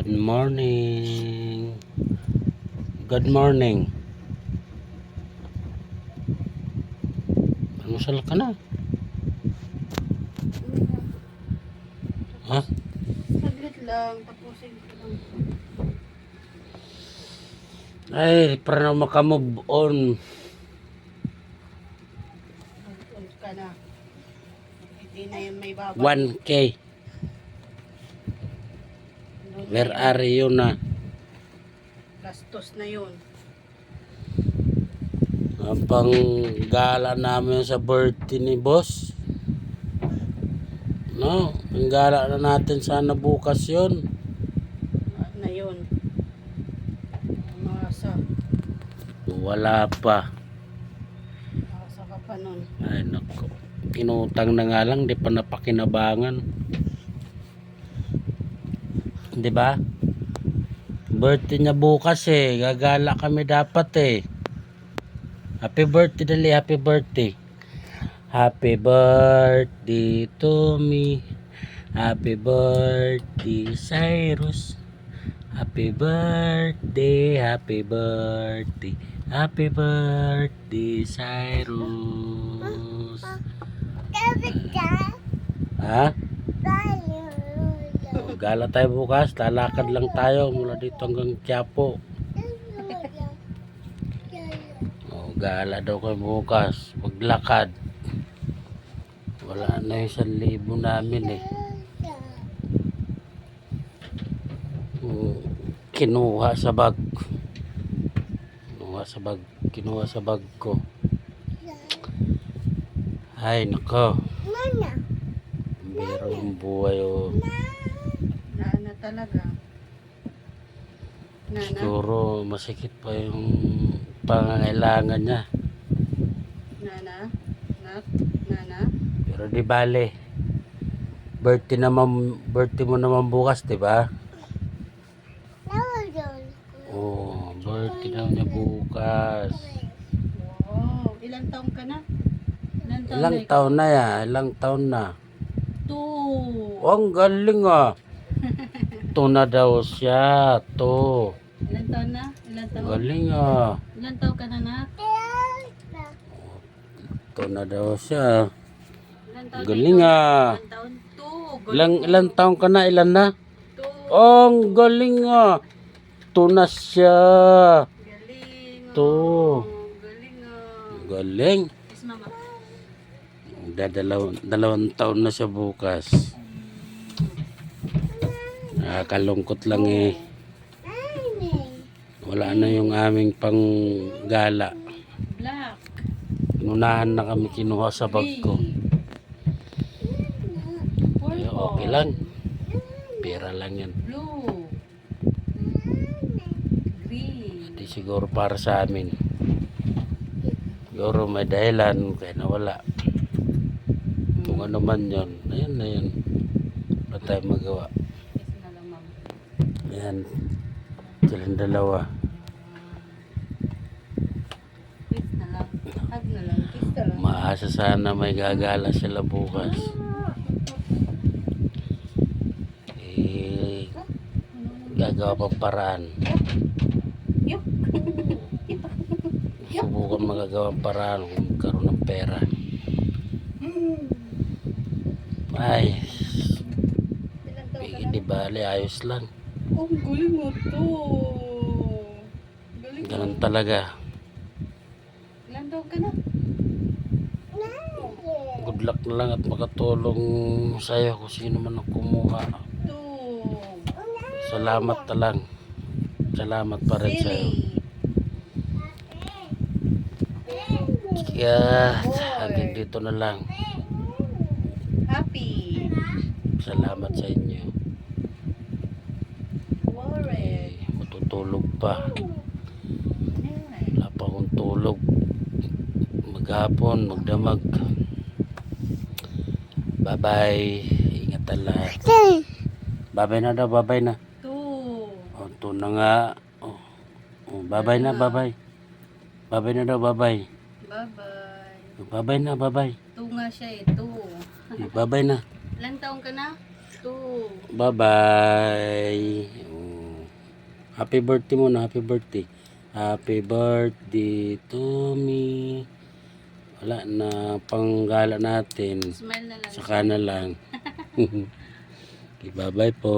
Good morning. Good morning. Almusal ka na. Ha? Saglit lang, tapusin ko lang. Ay, para na makamove on. Ulit ka na. Hindi na yun may babalik. 1K. Where are you na? Gastos na yun. Ang panggala namin sa birthday ni boss. No, panggala na natin sana bukas yun. Na yun. Masa. Wala pa. Masa ka pa nun. Ay, nako. Inutang na nga lang, di pa napakinabangan. Di ba? Birthday niya bukas eh. Gagala kami dapat eh. Happy birthday dali, happy birthday. Happy birthday to me. Happy birthday Cyrus. Happy birthday, happy birthday. Happy birthday Cyrus. Ha? Gala tayo bukas, lalakad lang tayo mula dito hanggang Quiapo. Gala daw kayo bukas, maglakad. Wala na yung 1,000 namin eh. Kinuha sa bag. Kinuha sa bag ko. Ay nako. Biro yung buhay oh. Na talaga. Siguro masikip pa yung pangangailangan niya. Nana. Pero di bale. Birthday mo naman bukas, di ba? Oh, birthday daw niya bukas. Wow. Ilang taon ka na? Ilang taon na yan? Ilang taon na? 2. Oh, ang galing ah. Ito na daw siya. Ito. Ilang taon na? Ilang taon? Galing ah. Ilang taon ka na, nak? Ito na daw siya. Ilang taon Galing na ikaw? ah. Ilang taon? 2. Ilang taon ka na? Ilan na? 2. Oh, ang galing ah. Ito na siya. Galing. Ito. Galing. Galing. Yes, mama. Dalawang taon na siya bukas. Nakakalungkot lang eh. Wala na yung aming panggala. Black. Inunahan na kami kinuha sa bag ko. Purple. Eh, okay lang. Pera lang yan. Blue. Green. Hindi siguro para sa amin. Siguro may dahilan kaya nawala. Kung ano man yun. Ayun na yun. Wala tayong magawa. Yes na lang, mama. Ayan. Silang dalawa. Kiss na lang. Hug na lang. Kiss na lang. Maasa sana may gagala sila bukas. Eh, gagawa pa paraan. Yup. Subukan magagawa ng paraan kung magkaroon ng pera. Ay, Ilang taon ka na? di bali, ayos lang. Oh, galing mo to. Galing mo. Ganun talaga. Ilang taon ka na? Good luck na lang at makatulong sa'yo kung sino man ang kumuha. 2. Salamat na lang. Salamat pa rin sa'yo. Kaya hanggang dito na lang. Happy. Salamat sa inyo. Worried. Matutulog pa. Wala pa akong tulog. Maghapon, magdamag. Bye bye. Ingat lahat. Bye na daw, bye na. 2. Oh, ito na nga. Oh, bye na, bye. Bye na daw, bye. Bye-bye. Bye na, bye. 2 nga siya eh. 2. Bye na. Ilang taon ka na? 2. Bye. Happy birthday muna, happy birthday. Happy birthday to me. Wala na, panggala natin. Smile na lang. Saka na lang. Okay, bye-bye po.